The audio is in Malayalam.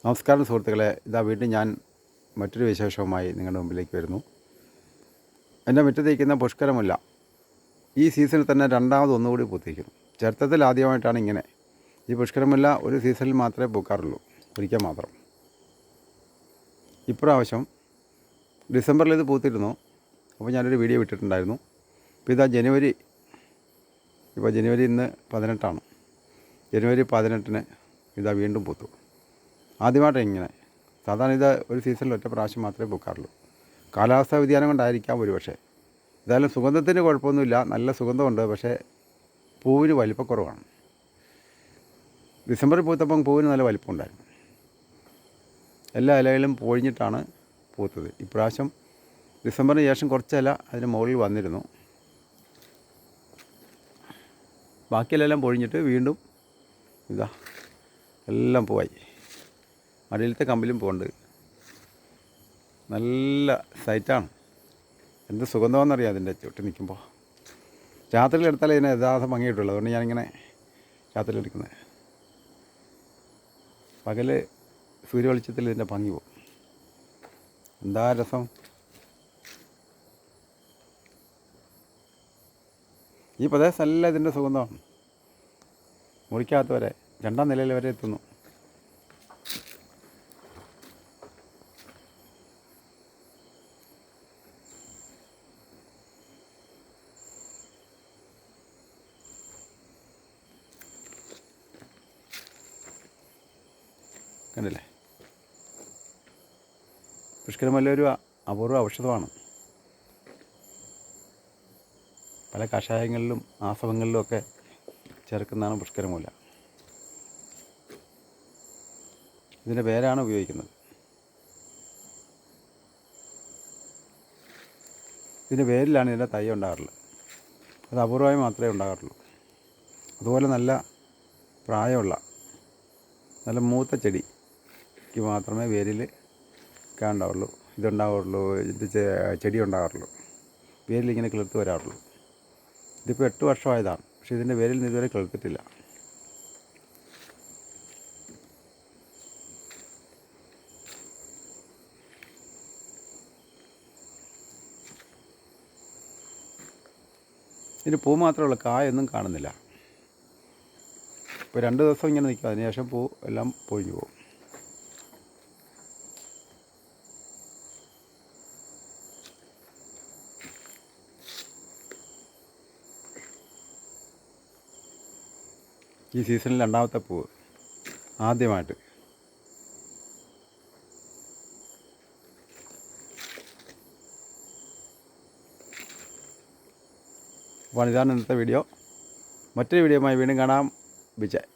നമസ്കാരം സുഹൃത്തുക്കളെ, ഇതാ വീണ്ടും ഞാൻ മറ്റൊരു വിശേഷവുമായി നിങ്ങളുടെ മുമ്പിലേക്ക് വരുന്നു. എൻ്റെ മുറ്റത്തിരിക്കുന്ന പുഷ്കരമുല്ല ഈ സീസണിൽ തന്നെ ഒന്നുകൂടി പൂത്തിരിക്കുന്നു. ചരിത്രത്തിൽ ആദ്യമായിട്ടാണ് ഇങ്ങനെ. ഈ പുഷ്കരമുല്ല ഒരു സീസണിൽ മാത്രമേ പൂക്കാറുള്ളൂ, ഒരിക്കൽ മാത്രം. ഇപ്രാവശ്യം ഡിസംബറിൽ ഇത് പൂത്തിരുന്നു. അപ്പോൾ ഞാനൊരു വീഡിയോ ഇട്ടിട്ടുണ്ടായിരുന്നു. ഇപ്പോൾ ഇതാ ജനുവരി ഇന്ന് 18ആണ്. ജനുവരി 18 ഇതാ വീണ്ടും പൂത്തു. ആദ്യമായിട്ടാണ് ഇങ്ങനെ. സാധാരണ ഇത് ഒരു സീസണിൽ ഒറ്റ പ്രാവശ്യം മാത്രമേ പൂക്കാറുള്ളൂ. കാലാവസ്ഥാ വ്യതിയാനം കൊണ്ടായിരിക്കാം ഒരുപക്ഷെ. ഏതായാലും സുഗന്ധത്തിന് കുഴപ്പമൊന്നുമില്ല, നല്ല സുഗന്ധമുണ്ട്. പക്ഷേ പൂവിന് വലിപ്പക്കുറവാണ്. ഡിസംബറിൽ പൂത്തപ്പം പൂവിന് നല്ല വലിപ്പമുണ്ടായിരുന്നു. എല്ലാ ഇലകളും പൊഴിഞ്ഞിട്ടാണ് പൂത്തത്. ഇപ്രാവശ്യം ഡിസംബറിന് ശേഷം കുറച്ച് ഇല അതിന് മുകളിൽ വന്നിരുന്നു. ബാക്കിയെല്ലാം പൊഴിഞ്ഞിട്ട് വീണ്ടും ഇതാ എല്ലാം പൂവായി. അടിയിലത്തെ കമ്പിലും പോകുന്നുണ്ട്. നല്ല സൈറ്റാണ്. എന്ത് സുഗന്ധമെന്നറിയാം അതിൻ്റെ ചുട്ടി നിൽക്കുമ്പോൾ. രാത്രിയിലെടുത്താലേ ഇതിനെ യഥാർത്ഥ ഭംഗി കിട്ടുള്ളൂ. അതുകൊണ്ട് ഞാനിങ്ങനെ രാത്രിയിലെടുക്കുന്നത്. പകൽ സൂര്യവെളിച്ചത്തിൽ ഇതിൻ്റെ ഭംഗി പോകും. എന്താ രസം! ഈ പ്രദേശത്തെല്ലാം ഇതിൻ്റെ സുഗന്ധമാണ്. മുറിക്കകത്ത് വരെ 2ാം നിലയിൽ വരെ എത്തുന്നു. കണ്ടില്ലേ? പുഷ്കരമുല്ല ഒരു അപൂർവ ഔഷധമാണ്. പല കഷായങ്ങളിലും ആസവങ്ങളിലും ഒക്കെ ചേർക്കുന്നതാണ് പുഷ്കരമുല്ല. ഇതിൻ്റെ പേരാണ് ഉപയോഗിക്കുന്നത്. ഇതിൻ്റെ പേരിലാണ് ഇതിൻ്റെ തൈ ഉണ്ടാകാറുള്ളത്. അത് അപൂർവമായി മാത്രമേ ഉണ്ടാകാറുള്ളൂ. അതുപോലെ നല്ല പ്രായമുള്ള നല്ല മൂത്ത ചെടിക്ക് മാത്രമേ വേരിൽ ഇതുണ്ടാവുള്ളൂ. ഇത് ചെടി ഉണ്ടാകാറുള്ളൂ. വേരിലിങ്ങനെ കിളിർത്ത് വരാറുള്ളൂ. ഇതിപ്പോൾ 8 വർഷമായതാണ്. പക്ഷേ ഇതിൻ്റെ വേരിൽ നിന്ന് ഇതുവരെ കിളിർത്തിട്ടില്ല. ഇതിന് പൂ മാത്രമേ ഉള്ളൂ, കായൊന്നും കാണുന്നില്ല. ഇപ്പോൾ 2 ദിവസം ഇങ്ങനെ നിൽക്കും. അതിനുശേഷം പൂ എല്ലാം പൊഴിഞ്ഞു പോകും. ഈ സീസണിൽ 2ാമത്തെ പൂവ് ആദ്യമായിട്ട്. അപ്പോൾ ഇതാണ് ഇന്നത്തെ വീഡിയോ. മറ്റൊരു വീഡിയോയുമായി വീണ്ടും കാണാം. വിജയ്.